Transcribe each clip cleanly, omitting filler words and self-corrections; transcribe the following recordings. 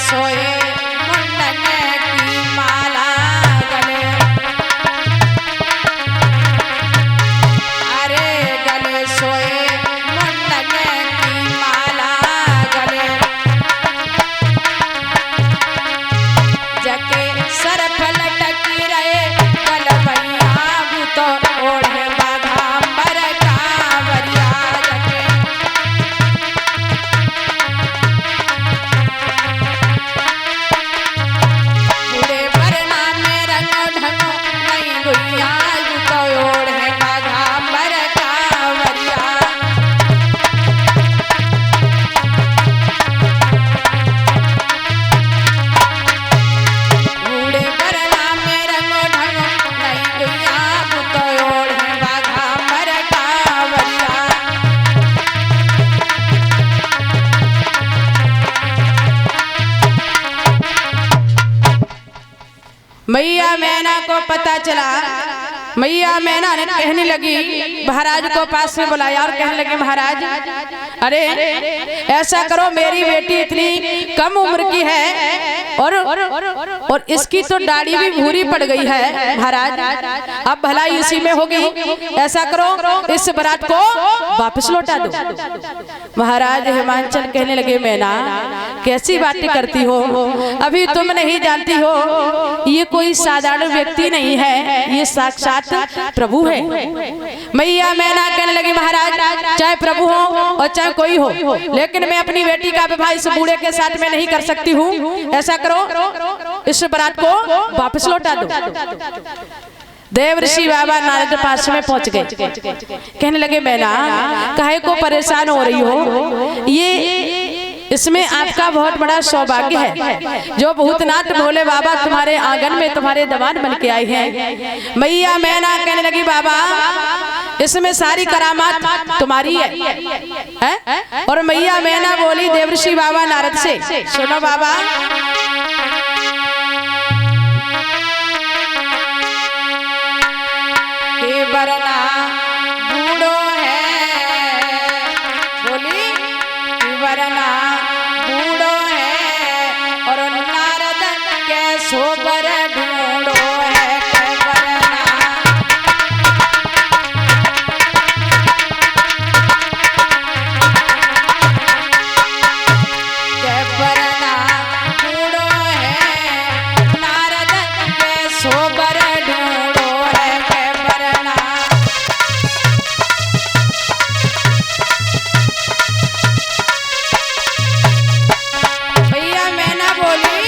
सोए मुंडन की माला गले, अरे गले सोए मुंडन की माला गले, जके सर पर लटकी रहे कलवैया तो ओढ़े बाघांबर कांवरिया, जके बूढ़े बरना में रंगो ढंगो नहीं गुइया तो ओढ़े बाघांबर कांवरिया, बूढ़े बरना में रंगो ढंगो नहीं गुइया तो ओढ़े बाघांबर कांवरिया। मैया मैना को पता चला, मैया मैना ने कहने लगी महाराज को पास में बुलाया और कहने लगे महाराज अरे ऐसा करो मेरी बेटी इतनी कम उम्र की है और इसकी तो दाढ़ी भी भूरी पड़ गई है महाराज, अब भलाई इसी में होगी, ऐसा करो इस बारात को वापस लौटा दो। महाराज हिमांचल कहने लगे मैना कैसी बातें करती हो, अभी तुम नहीं जानती हो ये कोई साधारण व्यक्ति नहीं है, ये साक्षात प्रभु है। मैया मैना कहने लगी महाराज चाहे प्रभु हो और चाहे कोई हो, लेकिन मैं अपनी बेटी का विवाह इस बूढ़े के साथ में नहीं कर सकती हूँ, ऐसा करो इस बारात को वापस लौटा दो। देवर्षि बाबा नारद पास में पहुंच गए, कहने लगे मैना काहे को परेशान हो रही हो, ये इसमें आपका बहुत बड़ा सौभाग्य है जो भूतनाथ भोले बाबा तुम्हारे आंगन में तुम्हारे दीवान बन के आए हैं। मैया मैना कहने लगी बाबा इसमें सारी करामात तुम्हारी है? और मैया मैना बोली देवर्षि बाबा नारद से सुनो बाबा ये वरना बूढ़ो है, बोली वरना बूढ़ो है और नारद के सोबर ढूंढो है, वरना बूढ़ो है नारद के सोबर ढूंढो है, वरना भैया मैना बोली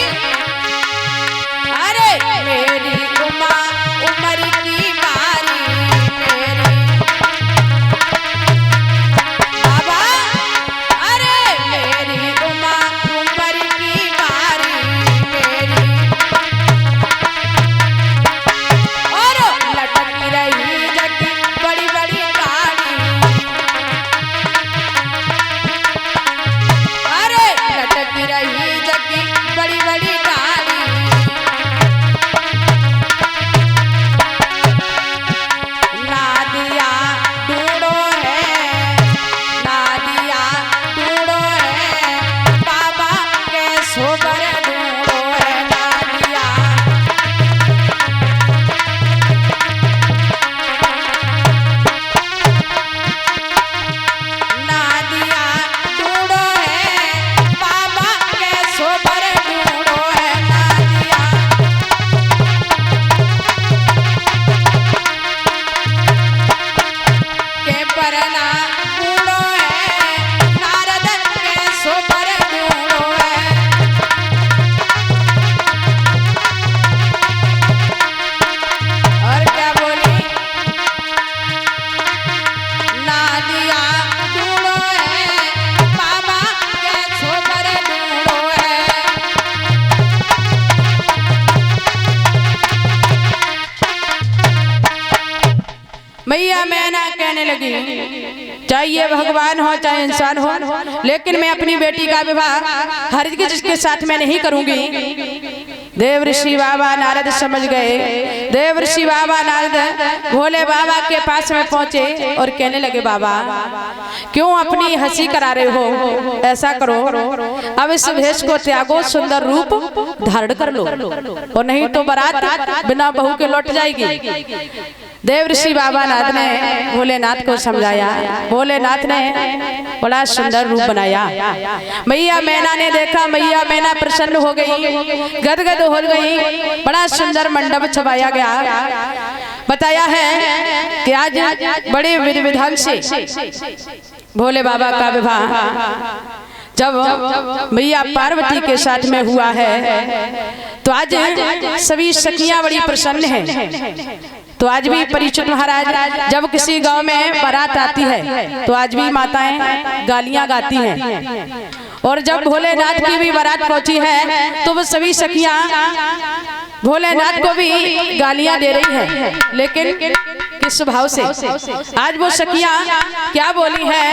अरे मेरी उम्र की बारी मेरी बाबा, अरे मेरी उम्र की बारी मेरी और लटकी रही जगी बड़ी बड़ी गाड़ी, अरे लटकी रही जगी बड़ी बड़ी गाड़ी, नादिया ढूंढो है, नादिया ढूंढो है, बाबा के सोबर ढूंढो है, नादिया नादिया ढूंढो है, बाबा के सोबर ढूंढो है, नादिया के परना ढूंढो है, नारद के सोबर ढूंढो है, और क्या बोली नादिया ढूंढो है, बाबा के सोबर ढूंढो है। मैया मैना कहने लगी चाहे ये भगवान हो चाहे इंसान हो, लेकिन मैं अपनी बेटी का विवाह हर किसी के साथ में नहीं करूंगी, देव ऋषि बाबा नारद समझ गए। देव ऋषि बाबा नारद भोले बाबा के पास में पहुंचे और कहने लगे, बाबा क्यों अपनी हंसी करा रहे हो? ऐसा करो, अब इस भेष को त्यागो, सुंदर रूप धारण कर लो, और नहीं तो बारात बिना बहू के लौट जाएगी। देव ऋषि बाबा नाथ ने भोलेनाथ को समझाया। भोलेनाथ ने बड़ा सुंदर रूप बनाया। मैया मैना ने देखा, मैया मैना प्रसन्न हो गई, गदगद हो गई। बड़ा सुंदर मंडप छवाया गया। बताया है कि आज बड़े विधि विधान से भोले बाबा का विवाह जब मैया पार्वती के साथ में हुआ है, तो आज सभी सखियां बड़ी प्रसन्न हैं। तो आज भी परीक्षित महाराज जब किसी गांव में बारात आती है तो आज भी माताएं गालियां गाती हैं, और जब भोलेनाथ की भी बारात पहुंची है तो वो सभी सखियां भोलेनाथ को भी गालियां दे रही हैं। लेकिन किस भाव से? आज वो सखियां क्या बोली है?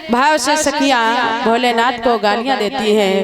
भाव से सखियां भोलेनाथ को गालियां देती हैं।